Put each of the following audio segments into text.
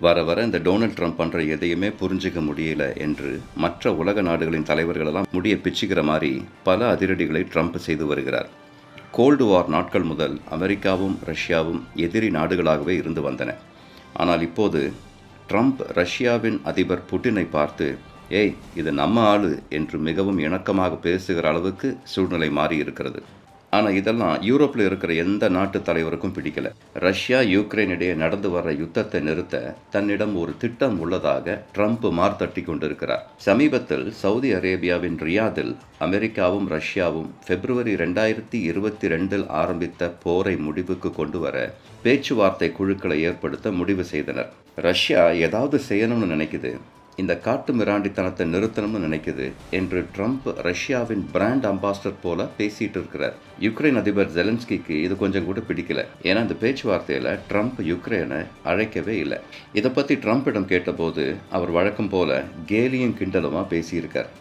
வர வர இந்த டொனால்ட் ட்ரம்ப் பண்ணுற எதையுமே புரிஞ்சிக்க முடியல என்று மற்ற உலக நாடுகளின் தலைவர்களெல்லாம் முடிய பிச்சுக்கிற மாதிரி பல அதிரடிகளை ட்ரம்ப் செய்து வருகிறார். கோல்டு வார் நாட்கள் முதல் அமெரிக்காவும் ரஷ்யாவும் எதிரி நாடுகளாகவே இருந்து வந்தன. ஆனால் இப்போது ட்ரம்ப் ரஷ்யாவின் அதிபர் புட்டினை பார்த்து, ஏய் இது நம்ம ஆளு என்று மிகவும் இணக்கமாக பேசுகிற அளவுக்கு சூழ்நிலை மாறி இருக்கிறது. ஆனால் இதெல்லாம் யூரோப்பில் இருக்கிற எந்த நாட்டு தலைவருக்கும் பிடிக்கல. ரஷ்யா யுக்ரைன் இடையே நடந்து வர்ற யுத்தத்தை நிறுத்த தன்னிடம் ஒரு திட்டம் உள்ளதாக ட்ரம்ப் மார்த்தட்டி கொண்டிருக்கிறார். சமீபத்தில் சவுதி அரேபியாவின் ரியாதில் அமெரிக்காவும் ரஷ்யாவும் பிப்ரவரி 2022 ஆரம்பித்த போரை முடிவுக்கு கொண்டு வர பேச்சுவார்த்தை குழுக்களை ஏற்படுத்த முடிவு செய்தனர். ரஷ்யா ஏதாவது செய்யணும்னு நினைக்குது, இந்த காட்டு மிராண்டித்தனத்தை நிறுத்தணும்னு நினைக்குது என்று ட்ரம்ப் ரஷ்யாவின் பிராண்ட் அம்பாசிடர் போல பேசிட்டு இருக்கிறார். யுக்ரைன் அதிபர் ஜெலன்ஸ்கிக்கு இது கொஞ்சம் கூட பிடிக்கல. ஏன்னா இந்த பேச்சுவார்த்தையில் ட்ரம்ப் யுக்ரைனை அழைக்கவே இல்லை. இதை பற்றி ட்ரம்பிடம் கேட்டபோது அவர் வழக்கம் போல கேலியும் கிண்டலுமா பேசியிருக்கார்.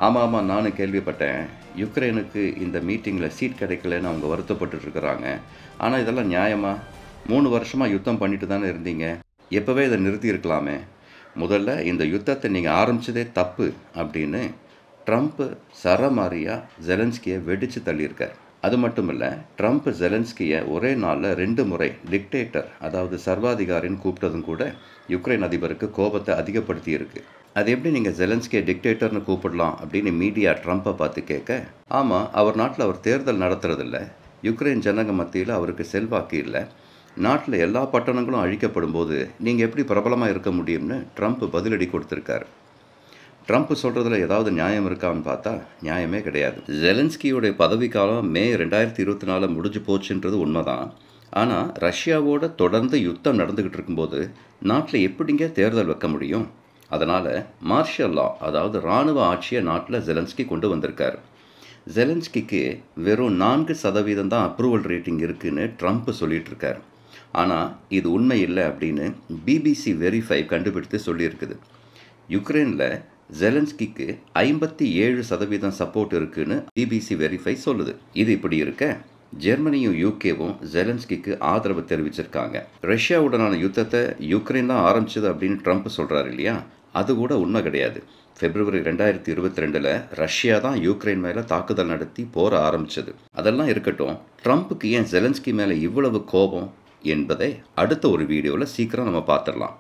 ஆமாம் நானும் கேள்விப்பட்டேன், யுக்ரைனுக்கு இந்த மீட்டிங்கில் சீட் கிடைக்கலன்னு அவங்க வருத்தப்பட்டு இருக்கிறாங்க. ஆனால் இதெல்லாம் நியாயமா? 3 வருஷமாக யுத்தம் பண்ணிட்டு தானே இருந்தீங்க, எப்போவே இதை நிறுத்தி இருக்கலாமே, முதல்ல இந்த யுத்தத்தை நீங்கள் ஆரம்பித்ததே தப்பு அப்படின்னு ட்ரம்ப் சரமாரியாக ஜெலன்ஸ்கியை வெடித்து தள்ளியிருக்கார். அது மட்டும் இல்லை, ட்ரம்ப் ஜெலன்ஸ்கியை ஒரே நாளில் 2 முறை டிக்டேட்டர், அதாவது சர்வாதிகாரின்னு கூப்பிட்டதும் கூட யுக்ரைன் அதிபருக்கு கோபத்தை அதிகப்படுத்தி இருக்கு. அது எப்படி நீங்கள் ஜெலன்ஸ்கியை டிக்டேட்டர்னு கூப்பிடலாம் அப்படின்னு மீடியா ட்ரம்ப்பை பார்த்து கேட்க, ஆமாம் அவர் நாட்டில் அவர் தேர்தல் நடத்துறதில்ல, யுக்ரைன் ஜனங்க மத்தியில் அவருக்கு செல்வாக்கு இல்லை, நாட்டில் எல்லா பட்டணங்களும் அழிக்கப்படும் போது நீங்கள் எப்படி பிரபலமாக இருக்க முடியும்னு ட்ரம்ப் பதிலடி கொடுத்துருக்காரு. ட்ரம்ப் சொல்கிறதுல ஏதாவது நியாயம் இருக்கான்னு பார்த்தா நியாயமே கிடையாது. ஜெலன்ஸ்கியோடைய பதவிக்காலம் மே 2024 முடிஞ்சு போச்சுன்றது உண்மைதான். ஆனால் ரஷ்யாவோட தொடர்ந்து யுத்தம் நடந்துக்கிட்டு இருக்கும்போது நாட்டில் எப்படிங்க தேர்தல் வைக்க முடியும்? அதனால் மார்ஷல் லா, அதாவது இராணுவ ஆட்சியை நாட்டில் ஜெலன்ஸ்கி கொண்டு வந்திருக்காரு. ஜெலன்ஸ்கிக்கு வெறும் 4% தான் அப்ரூவல் ரேட்டிங் இருக்குன்னு ட்ரம்ப் சொல்லிட்டு இருக்காரு. ஆனால் இது உண்மை இல்லை அப்படின்னு BBC வெரிஃபை கண்டுபிடித்து சொல்லியிருக்குது. யுக்ரைனில் ஜெலன்ஸ்கிக்கு 57% சப்போர்ட் இருக்குன்னு BBC வெரிஃபை சொல்லுது. இது இப்படி இருக்க ஜெர்மனியும் யூகேவும் ஜெலன்ஸ்கிக்கு ஆதரவு தெரிவிச்சிருக்காங்க. ரஷ்யாவுடனான யுத்தத்தை யுக்ரைன் தான் ஆரம்பிச்சது அப்படின்னு ட்ரம்ப் சொல்கிறார் இல்லையா, அது கூட உண்மை கிடையாது. பிப்ரவரி 2022 ரஷ்யா தான் யுக்ரைன் மேலே தாக்குதல் நடத்தி போர ஆரம்பிச்சது. அதெல்லாம் இருக்கட்டும், ட்ரம்ப்புக்கு ஏன் ஜெலன்ஸ்கி மேலே இவ்வளவு கோபம் என்பதை அடுத்த ஒரு வீடியோவில் சீக்கிரம் நம்ம பார்த்துடலாம்.